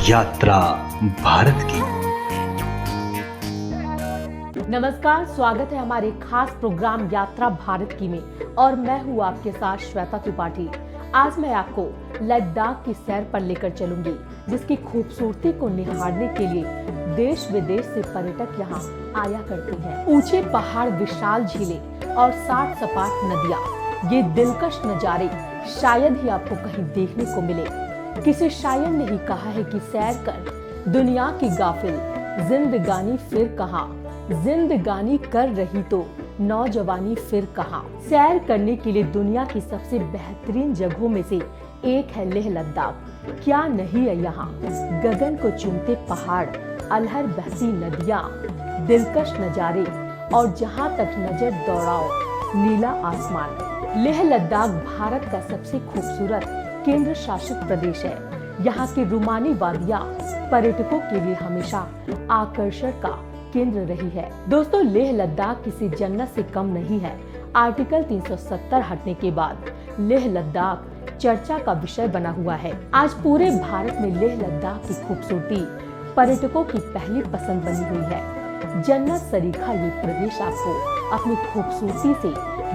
यात्रा भारत की। नमस्कार, स्वागत है हमारे खास प्रोग्राम यात्रा भारत की में और मैं हूँ आपके साथ श्वेता त्रिपाठी। आज मैं आपको लद्दाख की सैर पर लेकर चलूंगी, जिसकी खूबसूरती को निहारने के लिए देश विदेश से पर्यटक यहाँ आया करते हैं। ऊंचे पहाड़, विशाल झीलें और साठ सपाट नदियाँ, ये दिलकश नजारे शायद ही आपको कहीं देखने को मिले। किसी शायर ने ही कहा है कि सैर कर दुनिया की गाफिल, जिंदगानी फिर कहाँ, जिंदगानी कर रही तो नौजवानी फिर कहाँ। सैर करने के लिए दुनिया की सबसे बेहतरीन जगहों में से एक है लेह लद्दाख। क्या नहीं है यहाँ, गगन को चूमते पहाड़, अलहर बहती नदियाँ, दिलकश नजारे और जहाँ तक नजर दौड़ाओ नीला आसमान। लेह लद्दाख भारत का सबसे खूबसूरत केंद्र शासित प्रदेश है। यहाँ की रुमानी वादियाँ पर्यटकों के लिए हमेशा आकर्षण का केंद्र रही है। दोस्तों, लेह लद्दाख किसी जन्नत से कम नहीं है। आर्टिकल 370 हटने के बाद लेह लद्दाख चर्चा का विषय बना हुआ है। आज पूरे भारत में लेह लद्दाख की खूबसूरती पर्यटकों की पहली पसंद बनी हुई है। जन्नत सरीखा ये प्रदेश आपको अपनी खूबसूरती से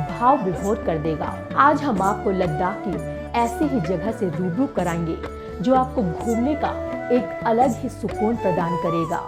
भाव विभोर कर देगा। आज हम आपको लद्दाख की ऐसी ही जगह से रूबरू कराएंगे जो आपको घूमने का एक अलग ही सुकून प्रदान करेगा।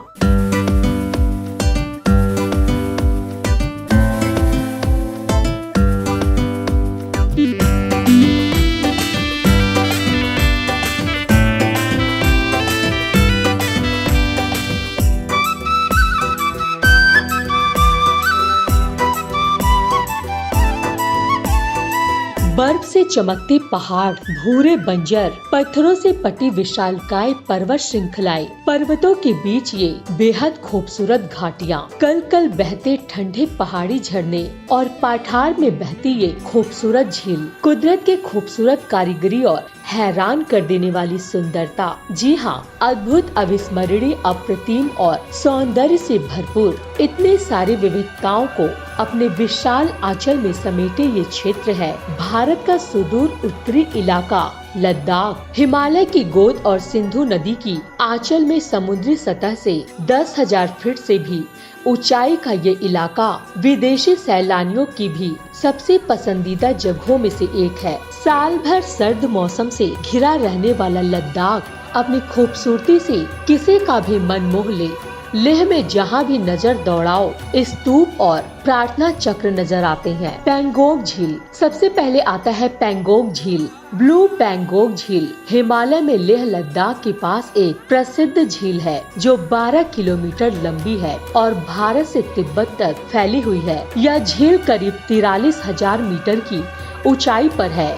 बर्फ से चमकते पहाड़, भूरे बंजर, पत्थरों से पटी विशालकाय पर्वत श्रृंखलाएं, पर्वतों के बीच ये बेहद खूबसूरत घाटियाँ, कल कल बहते ठंडे पहाड़ी झरने और पठार में बहती ये खूबसूरत झील, कुदरत के खूबसूरत कारीगरी और हैरान कर देने वाली सुंदरता। जी हाँ, अद्भुत, अविस्मरणीय, अप्रतिम और सौंदर्य से भरपूर इतने सारी विविधताओं को अपने विशाल आंचल में समेटे ये क्षेत्र है भारत का सुदूर उत्तरी इलाका लद्दाख। हिमालय की गोद और सिंधु नदी की आंचल में समुद्री सतह से 10,000 फीट से भी ऊंचाई का ये इलाका विदेशी सैलानियों की भी सबसे पसंदीदा जगहों में से एक है। साल भर सर्द मौसम से घिरा रहने वाला लद्दाख अपनी खूबसूरती से किसी का भी मन मोह ले। लेह में जहाँ भी नजर दौड़ाओ स्तूप और प्रार्थना चक्र नजर आते हैं। पेंगोंग झील, सबसे पहले आता है पेंगोंग झील। ब्लू पेंगोंग झील हिमालय में लेह लद्दाख के पास एक प्रसिद्ध झील है जो 12 किलोमीटर लंबी है और भारत से तिब्बत तक फैली हुई है। यह झील करीब 43,000 मीटर की ऊंचाई पर है,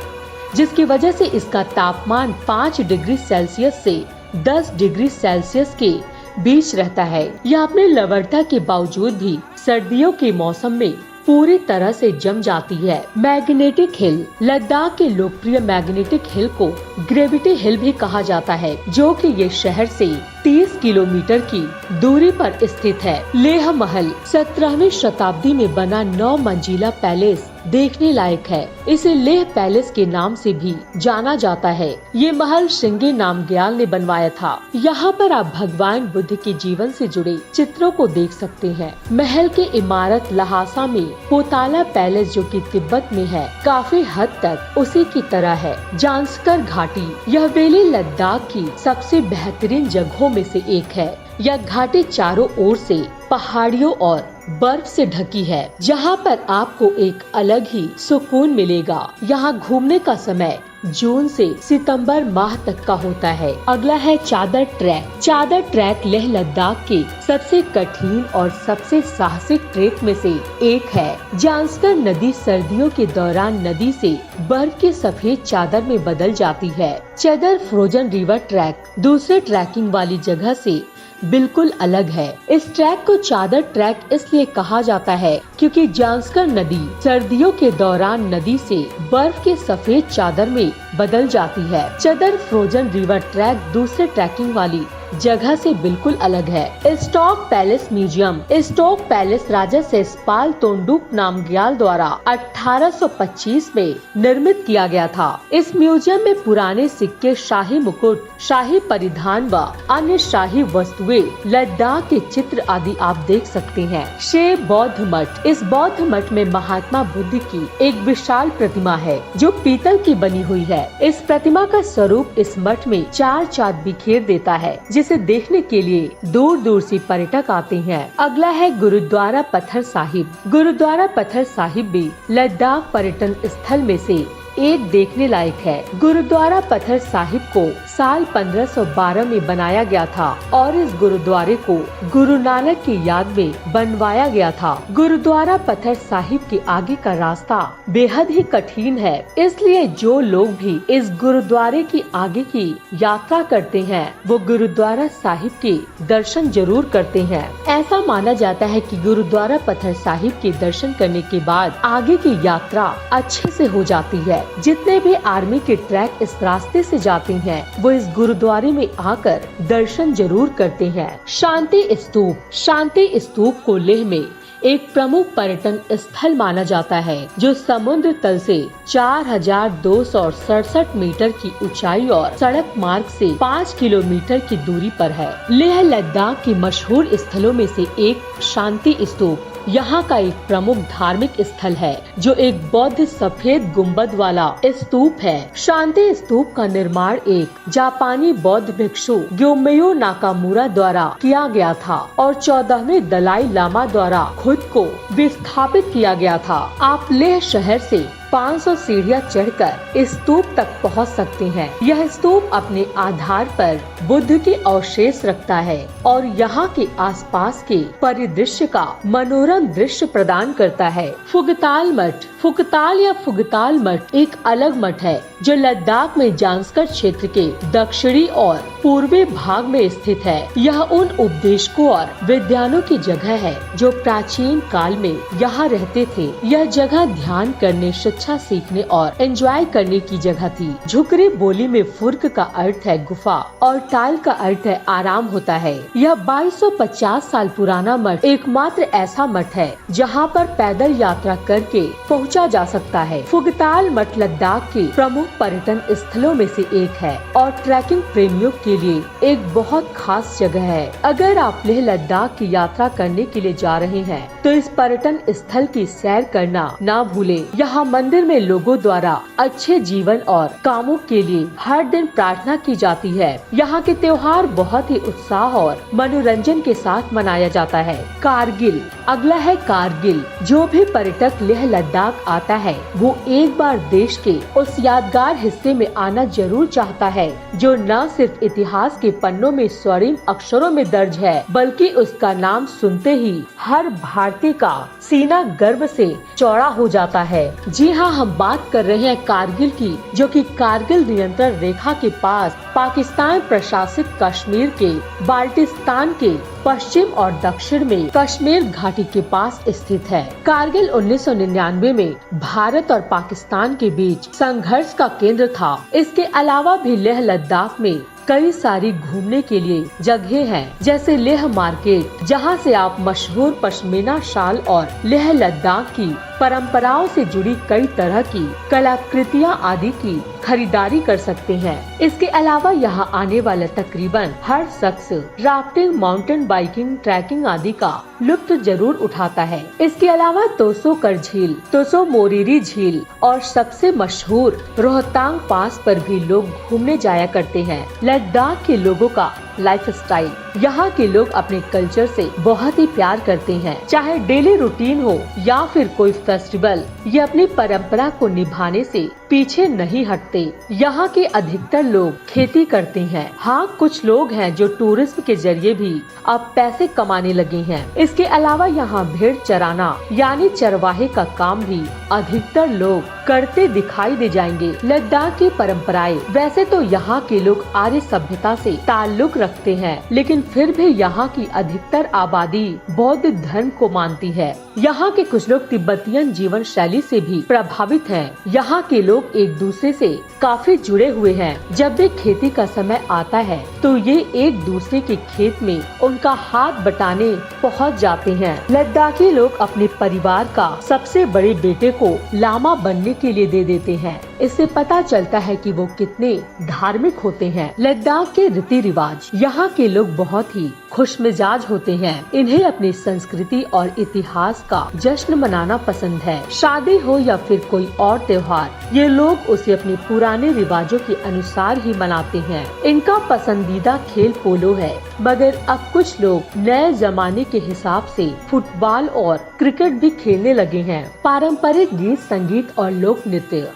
जिसकी वजह से इसका तापमान 5 डिग्री सेल्सियस से 10 डिग्री सेल्सियस के बीच रहता है। यह अपने लवणता के बावजूद भी सर्दियों के मौसम में पूरी तरह से जम जाती है। मैग्नेटिक हिल, लद्दाख के लोकप्रिय मैग्नेटिक हिल को ग्रेविटी हिल भी कहा जाता है, जो कि ये शहर से 30 किलोमीटर की दूरी पर स्थित है। लेह महल 17वीं शताब्दी में बना 9 मंजिला पैलेस देखने लायक है। इसे लेह पैलेस के नाम से भी जाना जाता है। ये महल श्रृंगी नामग्याल ने बनवाया था। यहाँ पर आप भगवान बुद्ध के जीवन से जुड़े चित्रों को देख सकते हैं। महल की इमारत लहासा में पोताला पैलेस, जो कि तिब्बत में है, काफी हद तक उसी की तरह है। जांस्कर घाटी, यह वेली लद्दाख की सबसे बेहतरीन जगहों में से एक है। यह घाटी चारों ओर से पहाड़ियों और बर्फ से ढकी है, जहाँ पर आपको एक अलग ही सुकून मिलेगा। यहाँ घूमने का समय जून से सितंबर माह तक का होता है। अगला है चादर ट्रैक। चादर ट्रैक लेह लद्दाख के सबसे कठिन और सबसे साहसिक ट्रैक में से एक है। जांस्कर नदी सर्दियों के दौरान नदी से बर्फ की सफेद चादर में बदल जाती है। चैदर फ्रोजन रिवर ट्रैक दूसरे ट्रैकिंग वाली जगह से बिल्कुल अलग है। इस ट्रैक को चादर ट्रैक इसलिए कहा जाता है क्योंकि जांस्कर नदी सर्दियों के दौरान नदी से बर्फ के सफेद चादर में बदल जाती है। चदर फ्रोजन रिवर ट्रैक दूसरे ट्रैकिंग वाली जगह से बिल्कुल अलग है। Stok palace museum. Stok palace राजा सेसपाल तोंडुप नामग्याल द्वारा 1825 में निर्मित किया गया था। इस म्यूजियम में पुराने सिक्के, शाही मुकुट, शाही परिधान व अन्य शाही वस्तुएं, लद्दाख के चित्र आदि आप देख सकते हैं। शे बौद्ध मठ। इस बौद्ध मठ में महात्मा बुद्ध की एक विशाल प्रतिमा है जो पीतल की बनी हुई है। इस प्रतिमा का स्वरूप इस मठ में चार चांद बिखेर देता है, जिसे देखने के लिए दूर दूर से पर्यटक आते हैं। अगला है गुरुद्वारा पत्थर साहिब। गुरुद्वारा पत्थर साहिब भी लद्दाख पर्यटन स्थल में से एक देखने लायक है। गुरुद्वारा पत्थर साहिब को साल 1512 में बनाया गया था और इस गुरुद्वारे को गुरु नानक की याद में बनवाया गया था। गुरुद्वारा पत्थर साहिब के आगे का रास्ता बेहद ही कठिन है, इसलिए जो लोग भी इस गुरुद्वारे की आगे की यात्रा करते हैं वो गुरुद्वारा साहिब के दर्शन जरूर करते हैं। ऐसा माना जाता है कि गुरुद्वारा पत्थर साहिब के दर्शन करने के बाद आगे की यात्रा अच्छे से हो जाती है। जितने भी आर्मी के ट्रैक इस रास्ते से जाते हैं वो इस गुरुद्वारे में आकर दर्शन जरूर करते हैं। शांति स्तूप। शांति स्तूप को लेह में एक प्रमुख पर्यटन स्थल माना जाता है, जो समुद्र तल से 4267 मीटर की ऊंचाई और सड़क मार्ग से 5 किलोमीटर की दूरी पर है। लेह लद्दाख की मशहूर स्थलों में से एक शांति स्तूप यहाँ का एक प्रमुख धार्मिक स्थल है, जो एक बौद्ध सफेद गुम्बद वाला स्तूप है। शांति स्तूप का निर्माण एक जापानी बौद्ध भिक्षु ग्योमेयो नाकामुरा द्वारा किया गया था और 14वें दलाई लामा द्वारा खुद को विस्थापित किया गया था। आप लेह शहर से 500 सीढ़ियाँ चढ़कर इस स्तूप तक पहुँच सकते हैं। यह स्तूप अपने आधार पर बुद्ध के अवशेष रखता है और यहाँ के आसपास के परिदृश्य का मनोरम दृश्य प्रदान करता है। फुगताल मठ। फुगताल या फुगताल मठ एक अलग मठ है जो लद्दाख में जांस्कर क्षेत्र के दक्षिणी और पूर्वी भाग में स्थित है। यह उन उपदेशकों और विद्वानों की जगह है जो प्राचीन काल में यहाँ रहते थे। यह जगह ध्यान करने, शिक्षा सीखने और एंजॉय करने की जगह थी। झुकरी बोली में फुर्क का अर्थ है गुफा और टाल का अर्थ है आराम होता है। यह 2250 साल पुराना मठ एकमात्र ऐसा मठ है जहाँ पर पैदल यात्रा करके पहुँचा जा सकता है। फुगताल मठ लद्दाख के प्रमुख पर्यटन स्थलों में से एक है और ट्रैकिंग प्रेमियों के लिए एक बहुत खास जगह है। अगर आप लेह लद्दाख की यात्रा करने के लिए जा रहे हैं तो इस पर्यटन स्थल की सैर करना ना भूलें। यहाँ मंदिर में लोगों द्वारा अच्छे जीवन और कामों के लिए हर दिन प्रार्थना की जाती है। यहाँ के त्योहार बहुत ही उत्साह और मनोरंजन के साथ मनाया जाता है। कारगिल। अगला है कारगिल। जो भी पर्यटक लेह लद्दाख आता है वो एक बार देश के उस यादगार हिस्से में आना जरूर चाहता है जो न सिर्फ इतिहास के पन्नों में स्वर्णिम अक्षरों में दर्ज है, बल्कि उसका नाम सुनते ही हर भारतीय का सीना गर्व से चौड़ा हो जाता है। जी हाँ, हम बात कर रहे हैं कारगिल की, जो कि कारगिल नियंत्रण रेखा के पास पाकिस्तान प्रशासित कश्मीर के बाल्टिस्तान के पश्चिम और दक्षिण में कश्मीर घाटी के पास स्थित है। कारगिल 1999 में भारत और पाकिस्तान के बीच संघर्ष का केंद्र था। इसके अलावा भी लेह लद्दाख में कई सारी घूमने के लिए जगह हैं, जैसे लेह मार्केट, जहां से आप मशहूर पश्मीना शाल और लेह लद्दाख की परंपराओं से जुड़ी कई तरह की कलाकृतियां आदि की खरीदारी कर सकते हैं। इसके अलावा यहाँ आने वाला तकरीबन हर शख्स राफ्टिंग, माउंटेन बाइकिंग, ट्रैकिंग आदि का लुत्फ जरूर उठाता है। इसके अलावा तोसो कर झील, तोसो मोरिरी झील और सबसे मशहूर रोहतांग पास पर भी लोग घूमने जाया करते हैं। लद्दाख के लोगों का लाइफस्टाइल। यहाँ के लोग अपने कल्चर से बहुत ही प्यार करते हैं, चाहे डेली रूटीन हो या फिर कोई फेस्टिवल, ये अपनी परंपरा को निभाने से पीछे नहीं हटते। यहाँ के अधिकतर लोग खेती करते हैं। हाँ, कुछ लोग हैं जो टूरिज्म के जरिए भी अब पैसे कमाने लगे हैं। इसके अलावा यहाँ भेड़ चराना यानी चरवाहे का काम भी अधिकतर लोग करते दिखाई दे जाएंगे। लद्दाख की परंपराएं। वैसे तो यहाँ के लोग आर्य सभ्यता से ताल्लुक रखते हैं, लेकिन फिर भी यहाँ की अधिकतर आबादी बौद्ध धर्म को मानती है। यहाँ के कुछ लोग तिब्बतियन जीवन शैली से भी प्रभावित हैं। यहाँ के लोग एक दूसरे से काफी जुड़े हुए हैं। जब भी खेती का समय आता है तो ये एक दूसरे के खेत में उनका हाथ बटाने पहुँच जाते हैं। लद्दाखी लोग अपने परिवार का सबसे बड़े बेटे को लामा बनने के लिए दे देते हैं। इससे पता चलता है कि वो कितने धार्मिक होते हैं। लद्दाख के रीति रिवाज, यहाँ के लोग बहुत ही खुश मिजाज होते हैं। इन्हें अपनी संस्कृति और इतिहास का जश्न मनाना पसंद है। शादी हो या फिर कोई और त्योहार, ये लोग उसे अपने पुराने रिवाजों के अनुसार ही मनाते हैं। इनका पसंदीदा खेल पोलो है, मगर अब कुछ लोग नए जमाने के हिसाब से फुटबॉल और क्रिकेट भी खेलने लगे हैं। पारंपरिक गीत, संगीत और लोक नृत्य।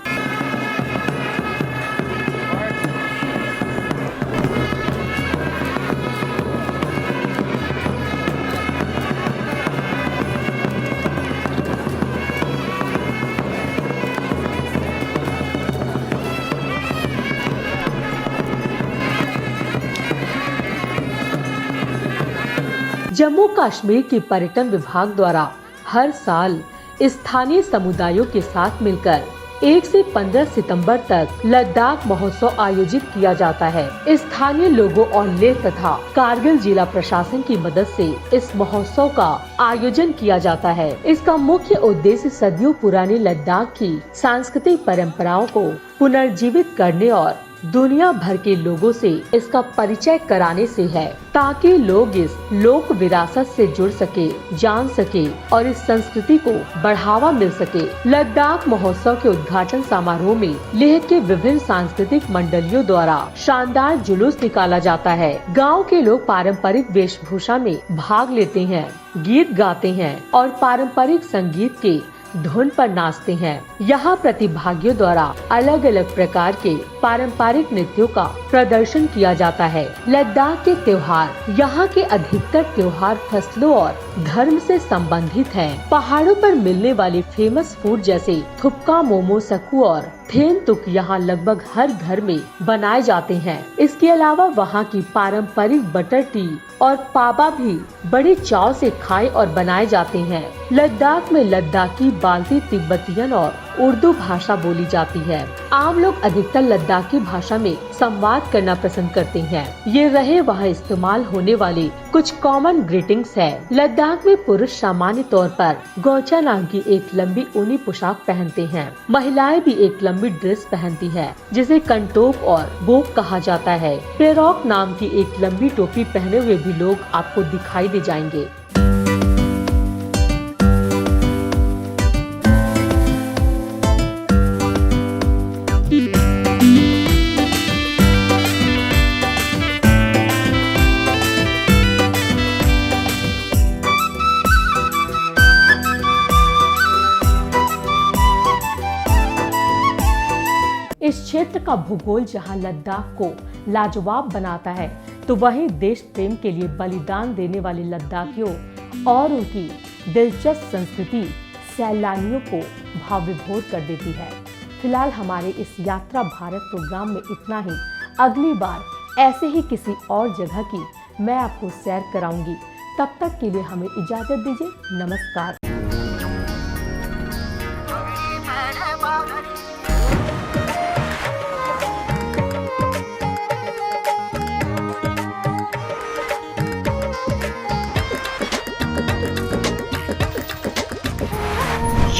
जम्मू कश्मीर के पर्यटन विभाग द्वारा हर साल स्थानीय समुदायों के साथ मिलकर 1 से 15 सितंबर तक लद्दाख महोत्सव आयोजित किया जाता है। स्थानीय लोगों और लेह तथा कारगिल जिला प्रशासन की मदद से इस महोत्सव का आयोजन किया जाता है। इसका मुख्य उद्देश्य सदियों पुरानी लद्दाख की सांस्कृतिक परंपराओं को पुनर्जीवित करने और दुनिया भर के लोगों से इसका परिचय कराने से है, ताकि लोग इस लोक विरासत से जुड़ सके, जान सके और इस संस्कृति को बढ़ावा मिल सके। लद्दाख महोत्सव के उद्घाटन समारोह में लेह के विभिन्न सांस्कृतिक मंडलियों द्वारा शानदार जुलूस निकाला जाता है। गांव के लोग पारंपरिक वेशभूषा में भाग लेते हैं, गीत गाते हैं और पारंपरिक संगीत के धुन पर नाचते हैं। यहाँ प्रतिभागियों द्वारा अलग अलग प्रकार के पारंपरिक नृत्यों का प्रदर्शन किया जाता है। लद्दाख के त्योहार, यहाँ के अधिकतर त्योहार फसलों और धर्म से संबंधित हैं। पहाड़ों पर मिलने वाले फेमस फूड जैसे थुपका, मोमो, सकू और थेन तुक यहाँ लगभग हर घर में बनाए जाते हैं। इसके अलावा वहाँ की पारंपरिक बटर टी और पाबा भी बड़े चाव से खाए और बनाए जाते हैं। लद्दाख में लद्दाखी, बाल्टी, तिब्बतियन और उर्दू भाषा बोली जाती है। आम लोग अधिकतर लद्दाखी भाषा में संवाद करना पसंद करते हैं। ये रहे वहाँ इस्तेमाल होने वाले कुछ कॉमन ग्रीटिंग्स है। लद्दाख में पुरुष सामान्य तौर पर गौचा नाम की एक लंबी ऊनी पोशाक पहनते हैं। महिलाएं भी एक लंबी ड्रेस पहनती है, जिसे कंटोप और बोक कहा जाता है। पेरॉक नाम की एक लंबी टोपी पहने हुए भी लोग आपको दिखाई दे जाएंगे। इस क्षेत्र का भूगोल जहां लद्दाख को लाजवाब बनाता है, तो वहीं देश प्रेम के लिए बलिदान देने वाले लद्दाखियों और उनकी दिलचस्प संस्कृति सैलानियों को भाव विभोर कर देती है। फिलहाल हमारे इस यात्रा भारत प्रोग्राम में इतना ही। अगली बार ऐसे ही किसी और जगह की मैं आपको सैर कराऊंगी। तब तक के लिए हमें इजाजत दीजिए। नमस्कार।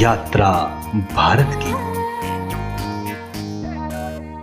यात्रा भारत की।